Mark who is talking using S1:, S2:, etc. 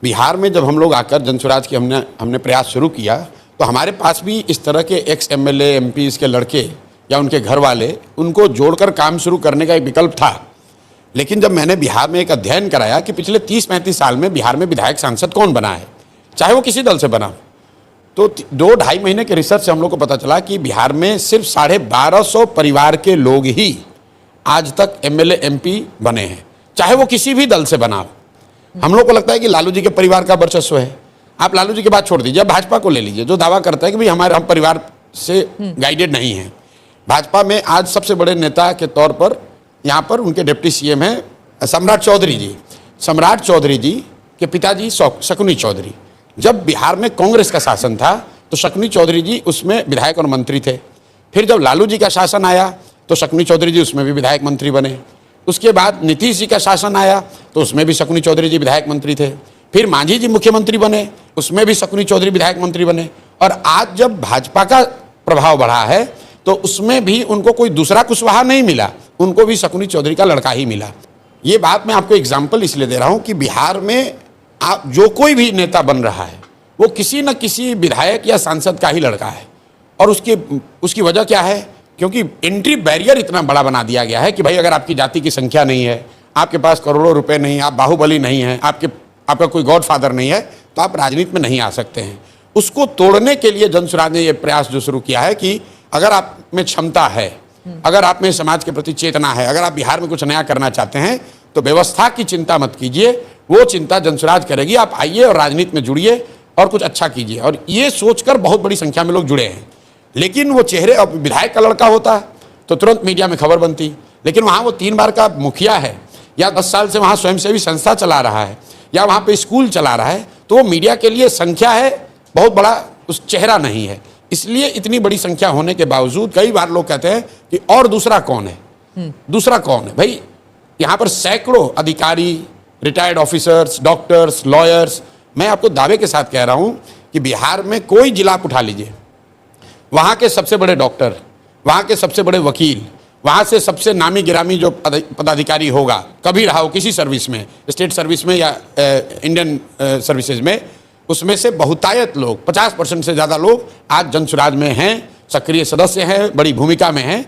S1: बिहार में जब हम लोग आकर जनसुराज की हमने प्रयास शुरू किया तो हमारे पास भी इस तरह के एक्स एमएलए एमपीज़ के लड़के या उनके घर वाले उनको जोड़कर काम शुरू करने का एक विकल्प था। लेकिन जब मैंने बिहार में एक अध्ययन कराया कि पिछले 30-35 साल में बिहार में विधायक सांसद कौन बना है, चाहे वो किसी दल से बना, तो 2-2.5 महीने के रिसर्च से हम लोग को पता चला कि बिहार में सिर्फ 1250 परिवार के लोग ही आज तक एमएलए एमपी बने हैं, चाहे वो किसी भी दल से बना हो। हम लोग को लगता है कि लालू जी के परिवार का वर्चस्व है। आप लालू जी की बात छोड़ दीजिए, भाजपा को ले लीजिए जो दावा करता है कि भाई हम परिवार से गाइडेड नहीं हैं। भाजपा में आज सबसे बड़े नेता के तौर पर यहाँ पर उनके डिप्टी सीएम हैं सम्राट चौधरी जी। सम्राट चौधरी जी के पिताजी शकुनी चौधरी। जब बिहार में कांग्रेस का शासन था तो शकुनी चौधरी जी उसमें विधायक और मंत्री थे। फिर जब लालू जी का शासन आया तो शकुनी चौधरी जी उसमें भी विधायक मंत्री बने। उसके बाद नीतीश जी का शासन आया तो उसमें भी शकुनी चौधरी जी विधायक मंत्री थे। फिर मांझी जी मुख्यमंत्री बने, उसमें भी शकुनी चौधरी विधायक मंत्री बने। और आज जब भाजपा का प्रभाव बढ़ा है तो उसमें भी उनको कोई दूसरा कुशवाहा नहीं मिला, उनको भी शकुनी चौधरी का लड़का ही मिला। ये बात मैं आपको एग्जाम्पल इसलिए दे रहा हूँ कि बिहार में आप जो कोई भी नेता बन रहा है वो किसी न किसी विधायक या सांसद का ही लड़का है। और उसकी वजह क्या है? क्योंकि एंट्री बैरियर इतना बड़ा बना दिया गया है कि भाई अगर आपकी जाति की संख्या नहीं है, आपके पास करोड़ों रुपए नहीं, आप बाहुबली नहीं हैं, आपका कोई गॉडफादर नहीं है, तो आप राजनीति में नहीं आ सकते हैं। उसको तोड़ने के लिए जनसुराज ने यह प्रयास जो शुरू किया है कि अगर आप में क्षमता है, अगर आप में समाज के प्रति चेतना है, अगर आप बिहार में कुछ नया करना चाहते हैं तो व्यवस्था की चिंता मत कीजिए, वो चिंता जनसुराज करेगी। आप आइए और राजनीति में जुड़िए और कुछ अच्छा कीजिए। और ये सोचकर बहुत बड़ी संख्या में लोग जुड़े हैं। लेकिन वो चेहरे, अब विधायक का लड़का होता तो तुरंत मीडिया में खबर बनती, लेकिन वहाँ वो 3 बार का मुखिया है या 10 साल से वहाँ स्वयंसेवी संस्था चला रहा है या वहाँ पे स्कूल चला रहा है, तो वो मीडिया के लिए संख्या है, बहुत बड़ा उस चेहरा नहीं है। इसलिए इतनी बड़ी संख्या होने के बावजूद कई बार लोग कहते हैं कि और दूसरा कौन है, दूसरा कौन है? भाई यहाँ पर सैकड़ों अधिकारी, रिटायर्ड ऑफिसर्स, डॉक्टर्स, लॉयर्स, मैं आपको दावे के साथ कह रहा हूँ कि बिहार में कोई जिला आप उठा लीजिए, वहाँ के सबसे बड़े डॉक्टर, वहाँ के सबसे बड़े वकील, वहाँ से सबसे नामी गिरामी जो पदाधिकारी होगा, कभी रहा हो किसी सर्विस में, स्टेट सर्विस में या इंडियन सर्विसेज में, उसमें से बहुतायत लोग, 50% से ज़्यादा लोग आज जनसुराज में हैं, सक्रिय सदस्य हैं, बड़ी भूमिका में हैं।